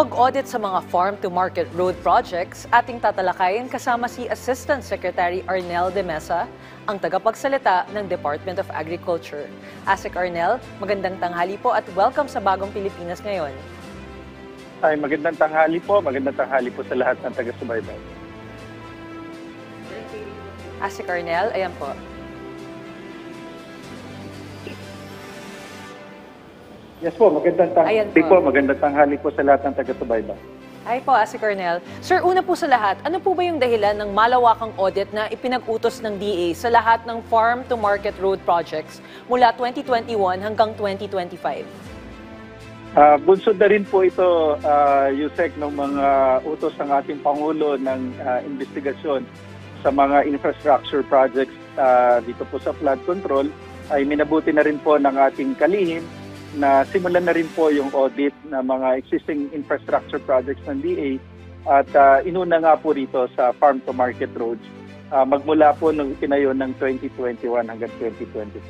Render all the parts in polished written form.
pag-audit sa mga farm-to-market road projects, ating tatalakayin kasama si Assistant Secretary Arnel de Mesa, ang tagapagsalita ng Department of Agriculture. Asek Arnel, magandang tanghali po at welcome sa Bagong Pilipinas ngayon. Ay, magandang tanghali po sa lahat ng taga-subaybay. Asek Arnel, ayan po. Yes po, magandang tanghali po sa lahat ng taga-subaybay. Ay po, Asek Arnel. Sir, una po sa lahat, ano po ba yung dahilan ng malawakang audit na ipinag-utos ng DA sa lahat ng farm-to-market road projects mula 2021 hanggang 2025? Bunsod na rin po ito, Yusek, ng mga utos ng ating Pangulo ng investigasyon sa mga infrastructure projects dito po sa flood control, ay minabuti na rin po ng ating kalihim na simulan na rin po yung audit ng mga existing infrastructure projects ng DA at inuna nga po rito sa farm-to-market roads magmula po nung itinayo ng 2021 hanggang 2025.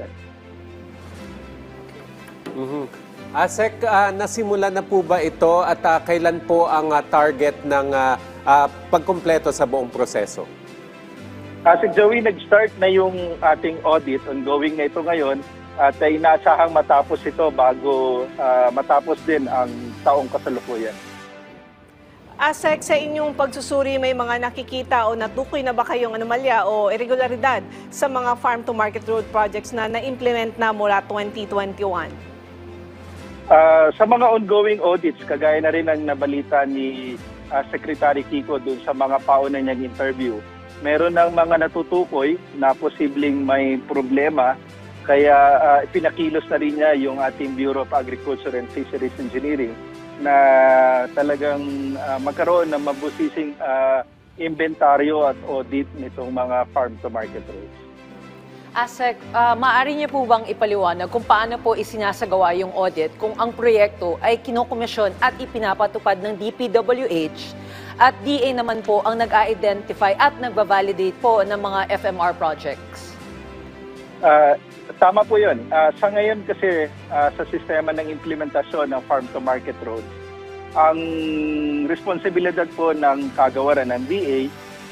Asek, nasimula na po ba ito at kailan po ang target ng pagkumpleto sa buong proseso? Asek Joey, nag-start na yung ating audit, ongoing na ito ngayon, at inaasahang matapos ito bago matapos din ang taong kasalukuyan. Asek, sa inyong pagsusuri, may mga nakikita o natukoy na ba kayong anomalya o irregularidad sa mga farm-to-market road projects na na-implement na mula 2021? Sa mga ongoing audits, kagaya na rin ang nabalita ni Secretary Kiko dun sa mga pauna niyang interview, meron ng mga natutukoy na posibleng may problema. Kaya pinakilos na rin niya yung ating Bureau of Agriculture and Fisheries Engineering na talagang magkaroon ng mabusising inventaryo at audit nitong mga farm-to-market roads. Asek, maaari niyo po bang ipaliwanag kung paano po isinasagawa yung audit kung ang proyekto ay kinokomisyon at ipinapatupad ng DPWH at DA naman po ang nag-identify at nagbabalidate po ng mga FMR projects? Tama po yun. Sa ngayon kasi sa sistema ng implementasyon ng farm-to-market roads, ang responsibilidad po ng kagawaran ng DA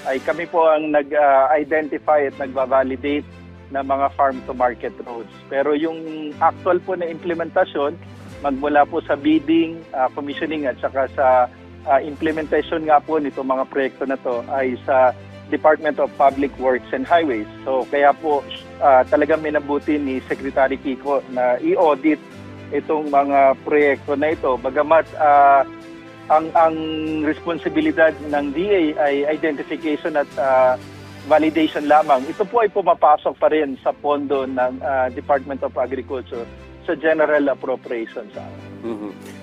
ay kami po ang nag-identify at nagbabalidate ng mga farm-to-market roads. Pero yung actual po na implementasyon, magmula po sa bidding, commissioning at saka sa implementation nga po nito mga proyekto na to ay sa Department of Public Works and Highways. So kaya po talagang minabuti ni Secretary Kiko na i-audit itong mga proyekto na ito. Bagamat ang responsibilidad ng DA ay identification at validation lamang, ito po ay pumapasok pa rin sa pondo ng Department of Agriculture sa General Appropriations.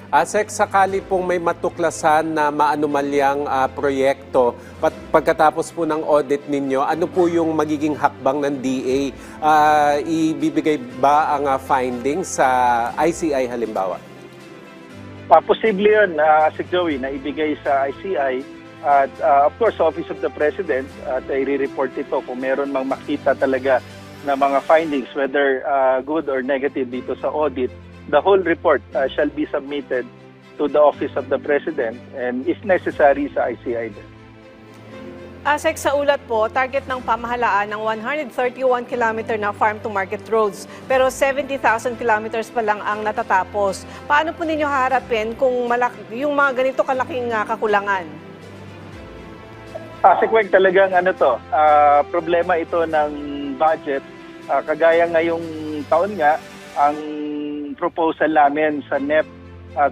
Asek, sakali pong may matuklasan na maanumalyang proyekto, pagkatapos po ng audit ninyo, ano po yung magiging hakbang ng DA? Ibibigay ba ang findings sa ICI halimbawa? Posible yun, Asek Joey, na ibigay sa ICI at of course sa Office of the President at i-report ito kung meron mang makita talaga na mga findings, whether good or negative dito sa audit. The whole report shall be submitted to the Office of the President and if necessary sa ICI din. Asek, sa ulat po, target ng pamahalaan ng 131 km na farm-to-market roads pero 70,000 kilometers pa lang ang natatapos. Paano po ninyo haharapin kung yung mga ganito kalaking kakulangan? Asek, talagang problema ito ng budget. Kagaya ngayong taon nga, ang proposal namin sa NEP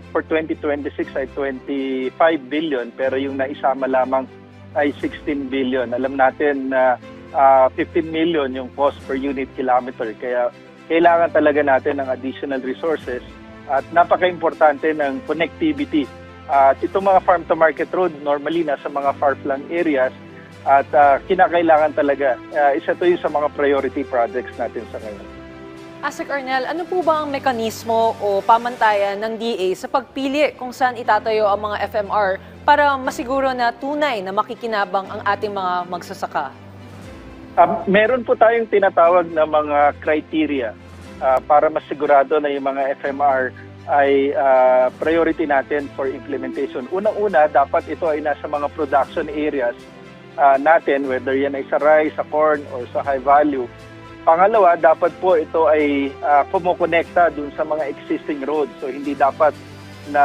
for 2026 ay 25 billion pero yung naisama lamang ay 16 billion. Alam natin na 15 million yung cost per unit kilometer kaya kailangan talaga natin ng additional resources at napaka-importante ng connectivity. At itong mga farm-to-market road normally nasa mga far-flung areas at kinakailangan talaga. Isa to yung sa mga priority projects natin sa ngayon. Asek Arnel, ano po ba ang mekanismo o pamantayan ng DA sa pagpili kung saan itatayo ang mga FMR para masiguro na tunay na makikinabang ang ating mga magsasaka? Meron po tayong tinatawag na mga criteria para masigurado na yung mga FMR ay priority natin for implementation. Unang-una, dapat ito ay nasa mga production areas natin, whether yan ay sa rice, sa corn, or sa high value. Pangalawa, dapat po ito ay kumukonekta dun sa mga existing roads. So hindi dapat na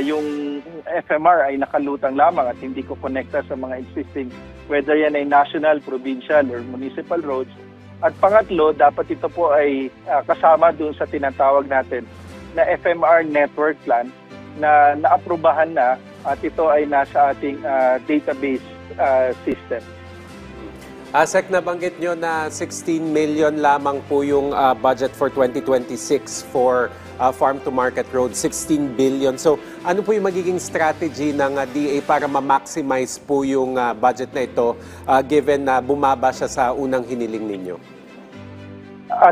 yung FMR ay nakalutang lamang at hindi ko konekta sa mga existing, whether yan ay national, provincial, or municipal roads. At pangatlo, dapat ito po ay kasama dun sa tinatawag natin na FMR network plan na naaprubahan na at ito ay nasa ating database system. ASEC, nabanggit nyo na 16 million lamang po yung budget for 2026 for farm-to-market road, 16 billion. So ano po yung magiging strategy ng DA para ma-maximize po yung budget na ito given na bumaba siya sa unang hiniling ninyo?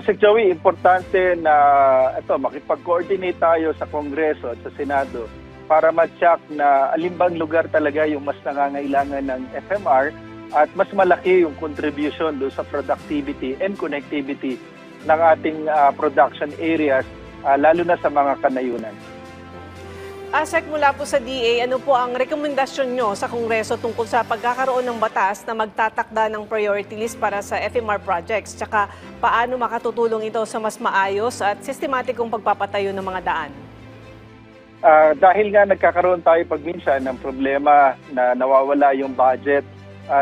Sir Joey, importante na makipag-coordinate tayo sa Kongreso at sa Senado para ma-check na alimbang lugar talaga yung mas nangangailangan ng FMR at mas malaki yung contribution do sa productivity and connectivity ng ating production areas, lalo na sa mga kanayunan. ASEC, mula po sa DA, ano po ang rekomendasyon nyo sa Kongreso tungkol sa pagkakaroon ng batas na magtatakda ng priority list para sa FMR projects? Tsaka paano makatutulong ito sa mas maayos at sistematikong pagpapatayo ng mga daan? Dahil nga nagkakaroon tayo pagminsan ng problema na nawawala yung budget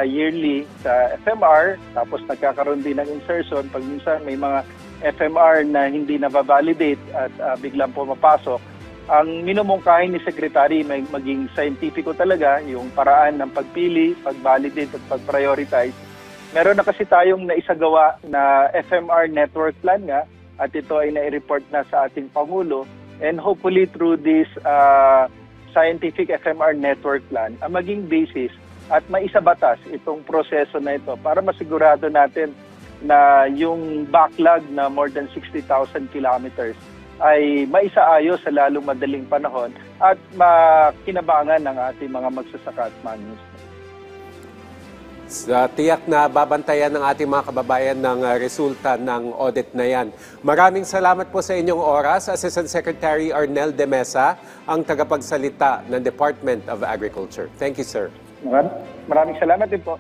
yearly sa FMR, tapos nagkakaroon din ng insertion, pagminsan may mga FMR na hindi na-validate at biglang pumapasok. Ang minumungkahin ni Secretary may maging scientifico talaga yung paraan ng pagpili, pag-validate at pag-prioritize. Meron na kasi tayong naisagawa na FMR network plan nga at ito ay nai-report na sa ating Pangulo, and hopefully through this scientific FMR network plan ang maging basis at maisabatas itong proseso na ito para masigurado natin na yung backlog na more than 60,000 kilometers ay maisaayos sa lalong madaling panahon at makinabangan ng ating mga magsasaka at mangingisda. Tiyak na babantayan ng ating mga kababayan ng resulta ng audit na yan. Maraming salamat po sa inyong oras. Assistant Secretary Arnel de Mesa, ang tagapagsalita ng Department of Agriculture. Thank you, sir. Maraming salamat din po.